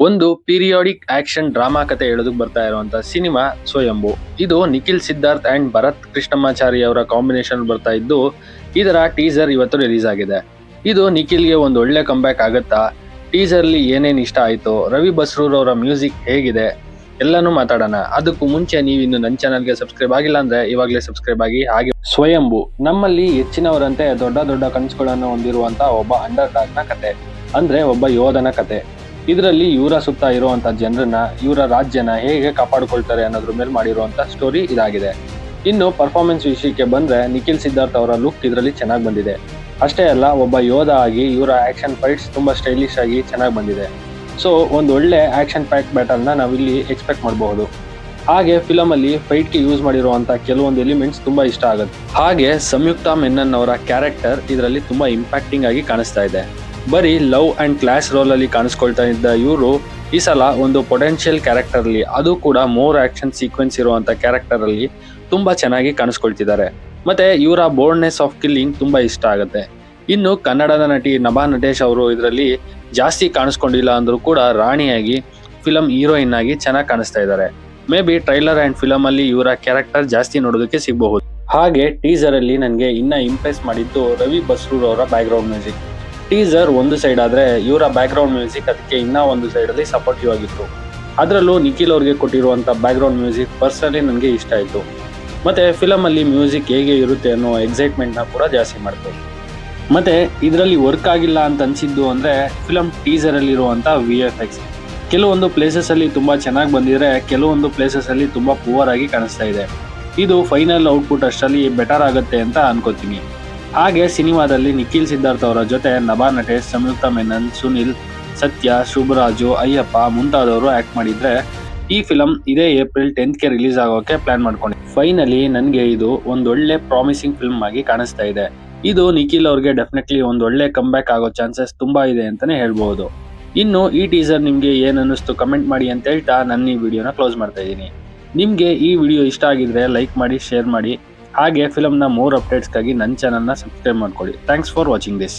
ಒಂದು periodic action drama ಕತೆ ಹೇಳೋದಕ್ಕೆ ಬರ್ತಾ ಇರುವಂತ ಸಿನಿಮಾ ಸ್ವಯಂಭು. ಇದು ನಿಖಿಲ್ ಸಿದ್ಧಾರ್ಥ್ ಅಂಡ್ ಭರತ್ ಕೃಷ್ಣಮಾಚಾರಿ ಅವರ ಕಾಂಬಿನೇಷನ್ ಬರ್ತಾ ಇದ್ದು, ಇದರ ಟೀಸರ್ ಇವತ್ತು ರಿಲೀಸ್ ಆಗಿದೆ. ಇದು ನಿಖಿಲ್ಗೆ ಒಂದು ಒಳ್ಳೆ ಕಂಬ್ಯಾಕ್ ಆಗತ್ತಾ? ಟೀಸರ್ ಅಲ್ಲಿ ಏನೇನ್ ಇಷ್ಟ ಆಯ್ತು, ರವಿ ಬಸ್ರೂರ್ ಅವರ ಮ್ಯೂಸಿಕ್ ಹೇಗಿದೆ, ಎಲ್ಲಾನು ಮಾತಾಡೋಣ. ಅದಕ್ಕೂ ಮುಂಚೆ ನೀವು ಇನ್ನು ನನ್ನ ಚಾನಲ್ಗೆ ಸಬ್ಸ್ಕ್ರೈಬ್ ಆಗಿಲ್ಲ ಅಂದ್ರೆ ಇವಾಗಲೇ ಸಬ್ಸ್ಕ್ರೈಬ್ ಆಗಿ. ಹಾಗೆ ಸ್ವಯಂಭು ನಮ್ಮಲ್ಲಿ ಹೆಚ್ಚಿನವರಂತೆ ದೊಡ್ಡ ದೊಡ್ಡ ಕನಸುಗಳನ್ನು ಹೊಂದಿರುವಂತ ಒಬ್ಬ ಅಂಡರ್ ಡಾಗ್ ನ ಕತೆ, ಅಂದ್ರೆ ಒಬ್ಬ ಯೋಧನ ಕತೆ. ಇದರಲ್ಲಿ ಇವರ ಸುತ್ತ ಇರುವಂತ ಜನರನ್ನ, ಇವರ ರಾಜ್ಯನ ಹೇಗೆ ಕಾಪಾಡಿಕೊಳ್ತಾರೆ ಅನ್ನೋದ್ರ ಮೇಲೆ ಮಾಡಿರುವಂತ ಸ್ಟೋರಿ ಇದಾಗಿದೆ. ಇನ್ನು ಪರ್ಫಾರ್ಮೆನ್ಸ್ ವಿಷಯಕ್ಕೆ ಬಂದ್ರೆ ನಿಖಿಲ್ ಸಿದ್ಧಾರ್ಥ್ ಅವರ ಲುಕ್ ಇದರಲ್ಲಿ ಚೆನ್ನಾಗಿ ಬಂದಿದೆ. ಅಷ್ಟೇ ಅಲ್ಲ, ಒಬ್ಬ ಯೋಧ ಆಗಿ ಇವರ ಆಕ್ಷನ್ ಫೈಟ್ಸ್ ತುಂಬಾ ಸ್ಟೈಲಿಶ್ ಆಗಿ ಚೆನ್ನಾಗಿ ಬಂದಿದೆ. ಸೊ ಒಂದು ಒಳ್ಳೆ ಆಕ್ಷನ್ ಪ್ಯಾಕ್ ಬ್ಯಾಟಲ್ ನ ನಾವಿಲ್ಲಿ ಎಕ್ಸ್ಪೆಕ್ಟ್ ಮಾಡಬಹುದು. ಹಾಗೆ ಫಿಲಮ್ ಅಲ್ಲಿ ಫೈಟ್ ಗೆ ಯೂಸ್ ಮಾಡಿರುವಂತ ಕೆಲವೊಂದು ಎಲಿಮೆಂಟ್ಸ್ ತುಂಬಾ ಇಷ್ಟ ಆಗುತ್ತೆ. ಹಾಗೆ ಸಂಯುಕ್ತಾ ಮೆನನ್ ಅವರ ಕ್ಯಾರೆಕ್ಟರ್ ಇದರಲ್ಲಿ ತುಂಬಾ ಇಂಪ್ಯಾಕ್ಟಿಂಗ್ ಆಗಿ ಕಾಣಿಸ್ತಾ ಇದೆ. ಬರೀ ಲವ್ ಅಂಡ್ ಕ್ಲಾಸ್ ರೋಲ್ ಅಲ್ಲಿ ಕಾಣಿಸ್ಕೊಳ್ತಾ ಇದ್ದ ಇವರು ಈ ಸಲ ಒಂದು ಪೊಟೆನ್ಶಿಯಲ್ ಕ್ಯಾರೆಕ್ಟರ್ ಅಲ್ಲಿ, ಅದು ಕೂಡ ಮೋರ್ ಆಕ್ಷನ್ ಸೀಕ್ವೆನ್ಸ್ ಇರುವಂತ ಕ್ಯಾರೆಕ್ಟರ್ ಅಲ್ಲಿ ತುಂಬಾ ಚೆನ್ನಾಗಿ ಕಾಣಿಸ್ಕೊಳ್ತಿದ್ದಾರೆ. ಮತ್ತೆ ಇವರ ಬೋಲ್ಡ್ನೆಸ್ ಆಫ್ ಕಿಲ್ಲಿಂಗ್ ತುಂಬಾ ಇಷ್ಟ ಆಗುತ್ತೆ. ಇನ್ನು ಕನ್ನಡದ ನಟಿ ನಭಾ ನಟೇಶ್ ಅವರು ಇದರಲ್ಲಿ ಜಾಸ್ತಿ ಕಾಣಿಸ್ಕೊಂಡಿಲ್ಲ ಅಂದ್ರೂ ಕೂಡ ರಾಣಿಯಾಗಿ ಫಿಲಂ ಹೀರೋಯಿನ್ ಆಗಿ ಚೆನ್ನಾಗಿ ಕಾಣಿಸ್ತಾ ಇದ್ದಾರೆ. May be trailer and film ಅಲ್ಲಿ ಇವರ ಕ್ಯಾರೆಕ್ಟರ್ ಜಾಸ್ತಿ ನೋಡೋದಕ್ಕೆ ಸಿಗಬಹುದು. ಹಾಗೆ ಟೀಸರ್ ಅಲ್ಲಿ ನನಗೆ ಇನ್ನ ಇಂಪ್ರೆಸ್ ಮಾಡಿದ್ದು ರವಿ ಬಸ್ರೂರ್ ಅವರ ಬ್ಯಾಕ್ ಗ್ರೌಂಡ್ ಮ್ಯೂಸಿಕ್. ಟೀಸರ್ ಒಂದು ಸೈಡ್ ಆದ್ರೆ ಇವರ ಬ್ಯಾಕ್ ಗ್ರೌಂಡ್ ಮ್ಯೂಸಿಕ್ ಅದಕ್ಕೆ ಇನ್ನ ಒಂದು ಸೈಡ್ ಅಲ್ಲಿ ಸಪೋರ್ಟಿವ್ ಆಗಿತ್ತು. ಅದರಲ್ಲೂ ನಿಖಿಲ್ ಅವ್ರಿಗೆ ಕೊಟ್ಟಿರುವಂತ ಬ್ಯಾಕ್ ಗ್ರೌಂಡ್ ಮ್ಯೂಸಿಕ್ ಪರ್ಸನಲಿ ನನಗೆ ಇಷ್ಟ ಆಯ್ತು. ಮತ್ತೆ ಫಿಲಂ ಅಲ್ಲಿ ಮ್ಯೂಸಿಕ್ ಹೇಗೆ ಇರುತ್ತೆ ಅನ್ನೋ ಎಕ್ಸೈಟ್ಮೆಂಟ್ ನ ಕೂಡ ಜಾಸ್ತಿ ಮಾಡ್ತಾರೆ. ಮತ್ತೆ ಇದರಲ್ಲಿ ವರ್ಕ್ ಆಗಿಲ್ಲ ಅಂತ ಅನ್ಸಿದ್ದು ಅಂದ್ರೆ ಫಿಲಂ ಟೀಸರ್ ಅಲ್ಲಿ ಇರುವಂತ VFX. ಕೆಲವೊಂದು ಪ್ಲೇಸಸ್ ಅಲ್ಲಿ ತುಂಬಾ ಚೆನ್ನಾಗಿ ಬಂದಿದ್ರೆ, ಕೆಲವೊಂದು ಪ್ಲೇಸಸ್ ಅಲ್ಲಿ ತುಂಬಾ ಪುವರ್ ಆಗಿ ಕಾಣಿಸ್ತಾ ಇದೆ. ಇದು ಫೈನಲ್ ಔಟ್ಪುಟ್ ಅಷ್ಟರಲ್ಲಿ ಬೆಟರ್ ಆಗುತ್ತೆ ಅಂತ ಅನ್ಕೋತೀನಿ. ಹಾಗೆ ಸಿನಿಮಾದಲ್ಲಿ ನಿಖಿಲ್ ಸಿದ್ಧಾರ್ಥ್ ಅವರ ಜೊತೆ ನಭಾ ನಟೇಶ್, ಸಂಯುಕ್ತಾ ಮೆನನ್, ಸುನಿಲ್, ಸತ್ಯ, ಶುಭರಾಜು, ಅಯ್ಯಪ್ಪ ಮುಂತಾದವರು ಆಕ್ಟ್ ಮಾಡಿದ್ರೆ ಈ ಫಿಲಂ ಇದೇ ಏಪ್ರಿಲ್ 10ಗೆ ರಿಲೀಸ್ ಆಗೋಕೆ ಪ್ಲಾನ್ ಮಾಡ್ಕೊಂಡು. ಫೈನಲಿ ನನಗೆ ಇದು ಒಂದೊಳ್ಳೆ ಪ್ರಾಮಿಸಿಂಗ್ ಫಿಲ್ಮ್ ಆಗಿ ಕಾಣಿಸ್ತಾ ಇದೆ. ಇದು ನಿಖಿಲ್ ಅವ್ರಿಗೆ ಡೆಫಿನೆಟ್ಲಿ ಒಂದೊಳ್ಳೆ ಕಂಬ್ಯಾಕ್ ಆಗೋ ಚಾನ್ಸಸ್ ತುಂಬಾ ಇದೆ ಅಂತಾನೆ ಹೇಳ್ಬಹುದು. ಇನ್ನು ಈ ಟೀಸರ್ ನಿಮ್ಗೆ ಏನ್ ಅನ್ನಿಸ್ತು ಕಮೆಂಟ್ ಮಾಡಿ ಅಂತ ಹೇಳ್ತಾ ನನ್ನ ಈ ವಿಡಿಯೋನ ಕ್ಲೋಸ್ ಮಾಡ್ತಾ ಇದ್ದೀನಿ. ನಿಮ್ಗೆ ಈ ವಿಡಿಯೋ ಇಷ್ಟ ಆಗಿದ್ರೆ ಲೈಕ್ ಮಾಡಿ, ಶೇರ್ ಮಾಡಿ. ಹಾಗೆ ಫಿಲಮ್ನ ಮೋರ್ ಅಪ್ಡೇಟ್ಸ್ಗಾಗಿ ನನ್ನ ಚಾನಲ್ನ ಸಬ್ಸ್ಕ್ರೈಬ್ ಮಾಡ್ಕೊಳ್ಳಿ. Thanks for watching this.